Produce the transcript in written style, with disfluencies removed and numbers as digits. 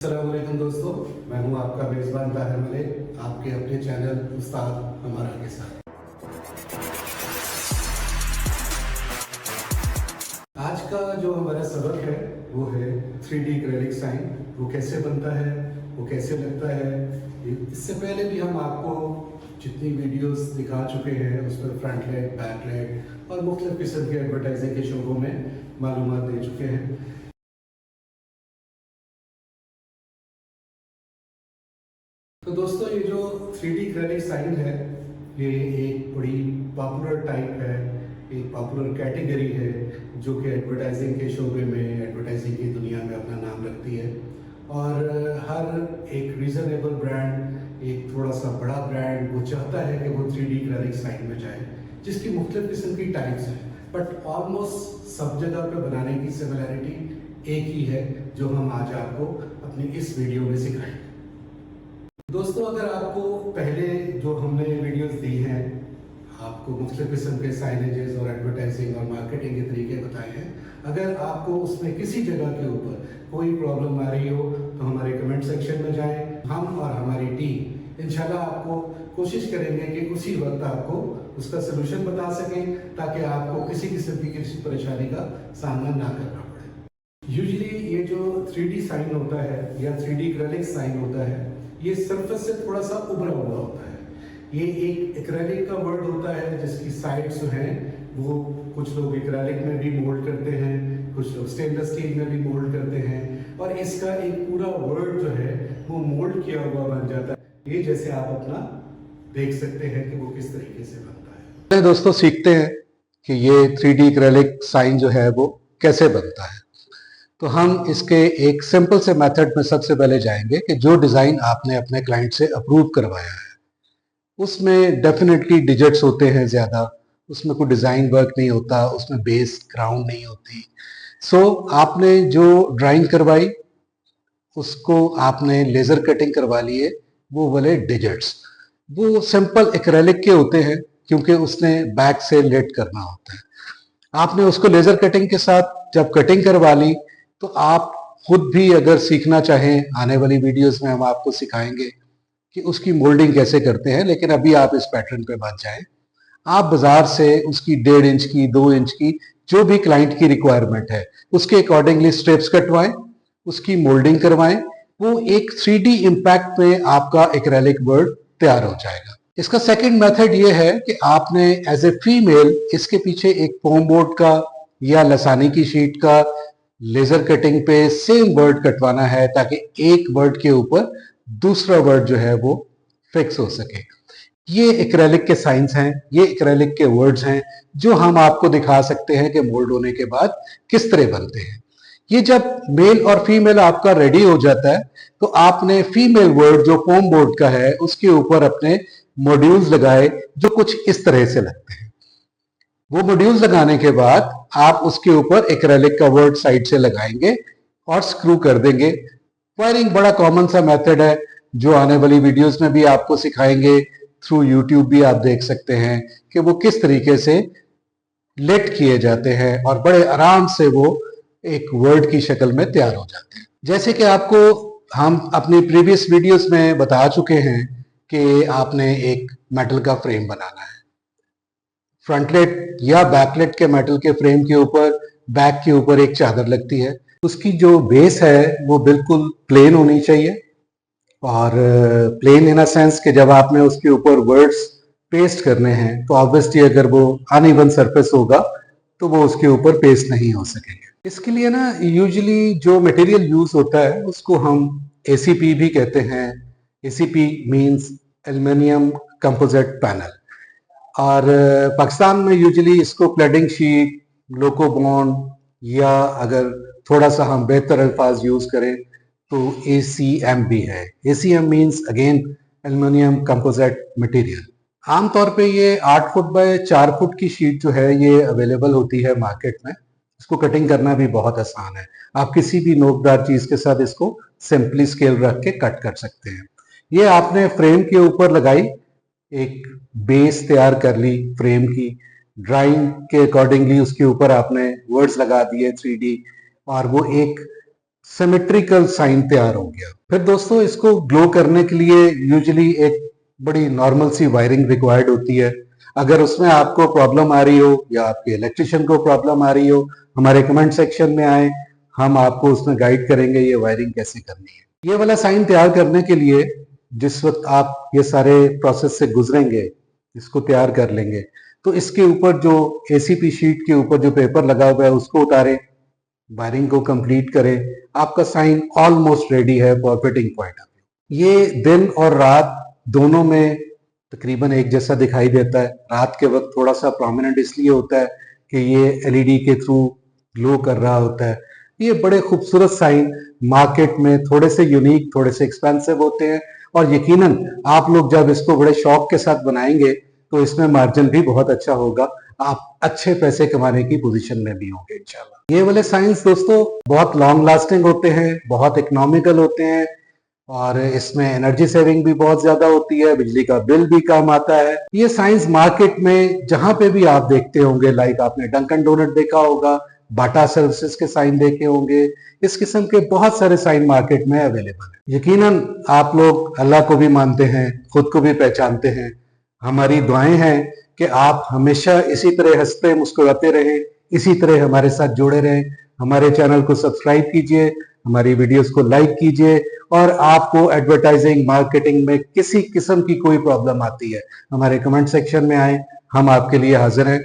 अस्सलामुअलैकुम दोस्तों, मैं हूं आपका मेज़बान ताहिर मलिक, आपके अपने चैनल उस्ताद हमारा के साथ। आज का जो हमारा सबक है वो है 3D एक्रेलिक साइन। वो कैसे बनता है, वो कैसे लगता है। इससे पहले भी हम आपको जितनी वीडियोस दिखा चुके हैं उस पर फ्रंट लाइट, बैक लाइट और मुख्तलिफ किस्म के एडवर्टाइजिंग के शोबों में मालूमात दे चुके हैं। तो दोस्तों, ये जो 3D एक्रेलिक साइन है ये एक बड़ी पॉपुलर टाइप है, एक पॉपुलर कैटेगरी है जो कि एडवर्टाइजिंग के शोबे में, एडवर्टाइजिंग की दुनिया में अपना नाम रखती है। और हर एक रीज़नेबल ब्रांड, एक थोड़ा सा बड़ा ब्रांड, वो चाहता है कि वो 3D एक्रेलिक साइन में जाए, जिसकी मुख्तलिफ किस्म की टाइप्स हैं, बट ऑलमोस्ट सब जगह पे बनाने की सिमिलैरिटी एक ही है जो हम आज आपको अपनी इस वीडियो में सिखाएंगे। दोस्तों, अगर आपको पहले जो हमने वीडियोस दी हैं, आपको मुख्तलिफ किस्म के साइनेजेस और एडवर्टाइजिंग और मार्केटिंग के तरीके बताए हैं, अगर आपको उसमें किसी जगह के ऊपर कोई प्रॉब्लम आ रही हो तो हमारे कमेंट सेक्शन में जाएं। हम और हमारी टीम इंशाल्लाह आपको कोशिश करेंगे कि उसी वक्त आपको उसका सलूशन बता सकें, ताकि आपको किसी किस्म की किसी परेशानी का सामना ना करना पड़े। यूजुअली ये जो 3D साइन होता है या 3D एक्रेलिक साइन होता है, ये सरफेस से थोड़ा सा उभरा हुआ होता है। ये एक एक्रेलिक का वर्ड होता है जिसकी साइड्स जो हैं वो कुछ लोग एक्रेलिक में भी मोल्ड करते हैं, कुछ लोग स्टेनलेस स्टील में भी मोल्ड करते हैं, और इसका एक पूरा वर्ड जो है वो मोल्ड किया हुआ बन जाता है। ये जैसे आप अपना देख सकते हैं कि वो किस तरीके से बनता है। दोस्तों, सीखते हैं कि ये 3D एक्रेलिक साइन जो है वो कैसे बनता है। तो हम इसके एक सिंपल से मेथड में सबसे पहले जाएंगे कि जो डिज़ाइन आपने अपने क्लाइंट से अप्रूव करवाया है उसमें डेफिनेटली डिजिट्स होते हैं ज़्यादा, उसमें कोई डिज़ाइन वर्क नहीं होता, उसमें बेस ग्राउंड नहीं होती। सो आपने जो ड्राइंग करवाई उसको आपने लेज़र कटिंग करवा लिए, वो वाले डिजिट्स वो सिंपल एक्रेलिक के होते हैं क्योंकि उसने बैक से लेट करना होता है। आपने उसको लेज़र कटिंग के साथ जब कटिंग करवा ली तो आप खुद भी अगर सीखना चाहें, आने वाली वीडियोस में हम आपको सिखाएंगे कि उसकी मोल्डिंग कैसे करते हैं, लेकिन अभी आप इस पैटर्न पे मत जाएं। आप बाजार से उसकी 1.5 इंच की, 2 इंच की, जो भी क्लाइंट की रिक्वायरमेंट है उसके अकॉर्डिंगली स्ट्रिप्स कटवाएं, उसकी मोल्डिंग करवाएं। वो एक 3D इम्पैक्ट में आपका एक्रेलिक वर्ड तैयार हो जाएगा। इसका सेकंड मेथड ये है कि आपने एज ए फीमेल इसके पीछे एक फोम बोर्ड का या लसानी की शीट का लेजर कटिंग पे सेम वर्ड कटवाना है, ताकि एक वर्ड के ऊपर दूसरा वर्ड जो है वो फिक्स हो सके। ये एक्रेलिक के साइंस हैं, ये एक्रेलिक के वर्ड्स हैं जो हम आपको दिखा सकते हैं कि मोल्ड होने के बाद किस तरह बनते हैं। ये जब मेल और फीमेल आपका रेडी हो जाता है तो आपने फीमेल वर्ड जो फोम बोर्ड का है उसके ऊपर अपने मॉड्यूल्स लगाए जो कुछ इस तरह से लगते हैं। वो मॉड्यूल्स लगाने के बाद आप उसके ऊपर एक्रेलिक का वर्ड साइड से लगाएंगे और स्क्रू कर देंगे। वायरिंग बड़ा कॉमन सा मेथड है जो आने वाली वीडियोस में भी आपको सिखाएंगे। थ्रू यूट्यूब भी आप देख सकते हैं कि वो किस तरीके से लेट किए जाते हैं और बड़े आराम से वो एक वर्ड की शक्ल में तैयार हो जाते हैं। जैसे कि आपको हम अपनी प्रीवियस वीडियोस में बता चुके हैं कि आपने एक मेटल का फ्रेम बनाना है। फ्रंटलेट या बैकलेट के मेटल के फ्रेम के ऊपर, बैक के ऊपर एक चादर लगती है। उसकी जो बेस है वो बिल्कुल प्लेन होनी चाहिए, और प्लेन इन अ सेंस कि जब आपने उसके ऊपर वर्ड्स पेस्ट करने हैं तो ऑब्वियसली अगर वो अनइवन सरफेस होगा तो वो उसके ऊपर पेस्ट नहीं हो सकेंगे। इसके लिए ना यूजुअली जो मटेरियल यूज होता है उसको हम ACP भी कहते हैं। ACP means aluminium composite panel, और पाकिस्तान में यूजुअली इसको क्लैडिंग शीट, लोकोबॉन्ड, या अगर थोड़ा सा हम बेहतर अल्फाज यूज करें तो ACM भी है। ACM means again aluminium composite material. आमतौर पे ये 8 फुट बाय 4 फुट की शीट जो है ये अवेलेबल होती है मार्केट में। इसको कटिंग करना भी बहुत आसान है। आप किसी भी नोकदार चीज के साथ इसको सिंपली स्केल रख के कट कर सकते हैं। ये आपने फ्रेम के ऊपर लगाई, एक बेस तैयार कर ली फ्रेम की, ड्राइंग के अकॉर्डिंगली उसके ऊपर आपने वर्ड्स लगा दिए 3D, और वो एक सिमेट्रिकल साइन तैयार हो गया। फिर दोस्तों इसको ग्लो करने के लिए यूजुअली एक बड़ी नॉर्मल सी वायरिंग रिक्वायर्ड होती है। अगर उसमें आपको प्रॉब्लम आ रही हो या आपके इलेक्ट्रिशियन को प्रॉब्लम आ रही हो, हमारे कमेंट सेक्शन में आए, हम आपको उसमें गाइड करेंगे ये वायरिंग कैसे करनी है। ये वाला साइन तैयार करने के लिए जिस वक्त आप ये सारे प्रोसेस से गुजरेंगे, इसको तैयार कर लेंगे, तो इसके ऊपर जो एसीपी शीट के ऊपर जो पेपर लगा हुआ है उसको उतारें, वायरिंग को कंप्लीट करें, आपका साइन ऑलमोस्ट रेडी है for fitting point of view. ये दिन और रात दोनों में तकरीबन एक जैसा दिखाई देता है। रात के वक्त थोड़ा सा प्रोमिनेंट इसलिए होता है कि ये एलईडी के थ्रू ग्लो कर रहा होता है। ये बड़े खूबसूरत साइन मार्केट में थोड़े से यूनिक, थोड़े से एक्सपेंसिव होते हैं, और यकीनन आप लोग जब इसको बड़े शौक के साथ बनाएंगे तो इसमें मार्जिन भी बहुत अच्छा होगा, आप अच्छे पैसे कमाने की पोजीशन में भी होंगे इंशाल्लाह। ये वाले साइंस दोस्तों बहुत लॉन्ग लास्टिंग होते हैं, बहुत इकोनॉमिकल होते हैं, और इसमें एनर्जी सेविंग भी बहुत ज्यादा होती है, बिजली का बिल भी कम आता है। ये साइंस मार्केट में जहां पे भी आप देखते होंगे, लाइक आपने डंकन डोनट देखा होगा, बाटा सर्विसेज के साइन देखे होंगे, इस किस्म के बहुत सारे साइन मार्केट में अवेलेबल है। यकीनन आप लोग अल्लाह को भी मानते हैं, खुद को भी पहचानते हैं। हमारी दुआएं हैं कि आप हमेशा इसी तरह हंसते मुस्कुराते रहें, इसी तरह हमारे साथ जुड़े रहें। हमारे चैनल को सब्सक्राइब कीजिए, हमारी वीडियोस को लाइक कीजिए, और आपको एडवर्टाइजिंग मार्केटिंग में किसी किस्म की कोई प्रॉब्लम आती है, हमारे कमेंट सेक्शन में आए, हम आपके लिए हाजिर हैं।